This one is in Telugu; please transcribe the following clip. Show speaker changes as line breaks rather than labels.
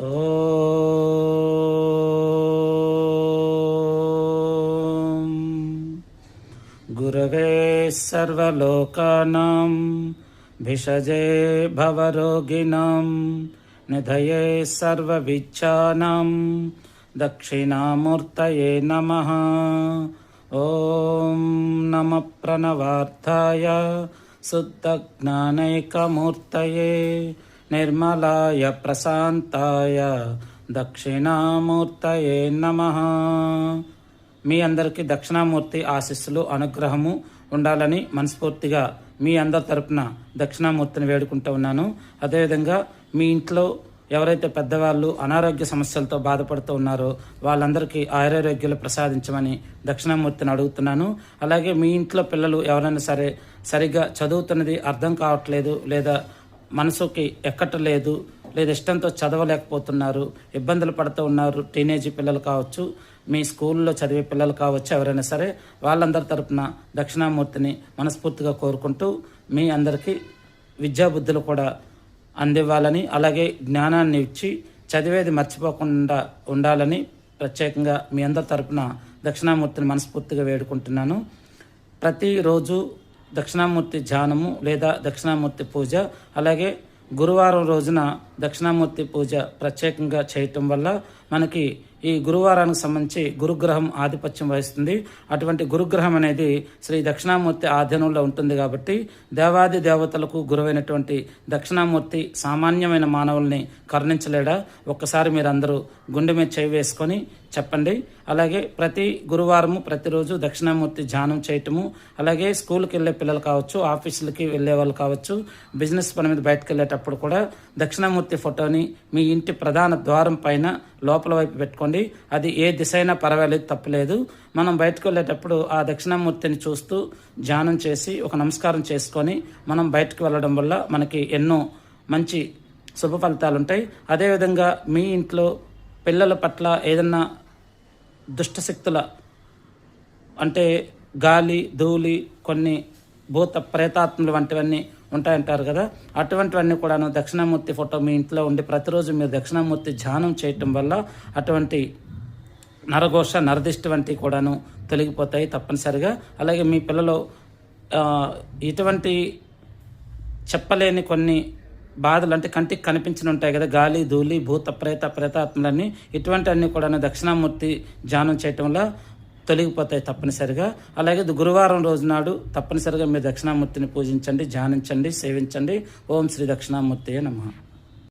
ఓం గురవే సర్వలోకానాం భిషజే భవరోగిణాం నిధయే సర్వవిద్యానాం దక్షిణామూర్తయే నమః. ఓం నమః ప్రణవార్థాయ శుద్ధజ్ఞానైకమూర్తయే నిర్మలాయ ప్రశాంతాయ దక్షిణామూర్తయే నమః. మీ అందరికీ దక్షిణామూర్తి ఆశీస్సులు అనుగ్రహము ఉండాలని మనస్ఫూర్తిగా మీ అందరి తరపున దక్షిణామూర్తిని వేడుకుంటూ ఉన్నాను. అదేవిధంగా మీ ఇంట్లో ఎవరైతే పెద్దవాళ్ళు అనారోగ్య సమస్యలతో బాధపడుతూ ఉన్నారో వాళ్ళందరికీ ఆయురారోగ్యాలు ప్రసాదించమని దక్షిణామూర్తిని అడుగుతున్నాను. అలాగే మీ ఇంట్లో పిల్లలు ఎవరైనా సరిగ్గా చదువుతున్నది అర్థం కావట్లేదు, లేదా మనసుకి ఎక్కట్లేదు, లేదా ఇష్టంతో చదవలేకపోతున్నారు, ఇబ్బందులు పడుతూ ఉన్నారు, టీనేజీ పిల్లలు కావచ్చు, మీ స్కూల్లో చదివే పిల్లలు కావచ్చు, ఎవరైనా సరే వాళ్ళందరి తరపున దక్షిణామూర్తిని మనస్ఫూర్తిగా కోరుకుంటూ మీ అందరికీ విద్యాబుద్ధులు కూడా అందివ్వాలని, అలాగే జ్ఞానాన్ని ఇచ్చి చదివేది మర్చిపోకుండా ఉండాలని ప్రత్యేకంగా మీ అందరి తరపున దక్షిణామూర్తిని మనస్ఫూర్తిగా వేడుకుంటున్నాను. ప్రతిరోజు దక్షిణామూర్తి ధ్యానము లేదా దక్షిణామూర్తి పూజ, అలాగే గురువారం రోజున దక్షిణామూర్తి పూజ ప్రత్యేకంగా చేయటం వల్ల మనకి ఈ గురువారానికి సంబంధించి గురుగ్రహం ఆధిపత్యం వహిస్తుంది. అటువంటి గురుగ్రహం అనేది శ్రీ దక్షిణామూర్తి ఆధీనంలో ఉంటుంది కాబట్టి దేవాది దేవతలకు గురువైనటువంటి దక్షిణామూర్తి సామాన్యమైన మానవుల్ని కరుణించలేడా? ఒక్కసారి మీరు అందరూ గుండె మీద చేయి వేసుకొని చెప్పండి. అలాగే ప్రతి గురువారము ప్రతిరోజు దక్షిణామూర్తి ధ్యానం చేయటము, అలాగే స్కూల్కి వెళ్ళే పిల్లలు కావచ్చు, ఆఫీసులకి వెళ్ళే వాళ్ళు కావచ్చు, బిజినెస్ పని మీద బయటకు వెళ్ళేటప్పుడు కూడా దక్షిణామూర్తి ఫోటోని మీ ఇంటి ప్రధాన ద్వారం పైన లోపల వైపు పెట్టుకోండి. అది ఏ దిశ అయినా పర్వాలేదు, తప్పలేదు. మనం బయటకు వెళ్ళేటప్పుడు ఆ దక్షిణామూర్తిని చూస్తూ ధ్యానం చేసి ఒక నమస్కారం చేసుకొని మనం బయటకు వెళ్ళడం వల్ల మనకి ఎన్నో మంచి శుభ ఫలితాలు ఉంటాయి. అదేవిధంగా మీ ఇంట్లో పిల్లల పట్ల ఏదన్నా దుష్టశక్తుల అంటే గాలి ధూళి కొన్ని భూత ప్రేతాత్మలు వంటివన్నీ ఉంటాయంటారు కదా, అటువంటివన్నీ కూడాను దక్షిణామూర్తి ఫోటో మీ ఇంట్లో ఉండి ప్రతిరోజు మీరు దక్షిణామూర్తి ధ్యానం చేయటం వల్ల అటువంటి నరఘోష నరదిష్టి వంటివి కూడాను తొలగిపోతాయి తప్పనిసరిగా. అలాగే మీ పిల్లలు ఇటువంటి చెప్పలేని కొన్ని బాధలు అంటే కంటికి కనిపించిన ఉంటాయి కదా, గాలి ధూళి భూత ప్రేతాత్మలన్నీ, ఇటువంటి అన్నీ కూడా దక్షిణామూర్తి ధ్యానం చేయటం వల్ల తొలగిపోతాయి తప్పనిసరిగా. అలాగే గురువారం రోజు నాడు తప్పనిసరిగా మీరు దక్షిణామూర్తిని పూజించండి, ధ్యానించండి, సేవించండి. ఓం శ్రీ దక్షిణామూర్తియే నమః.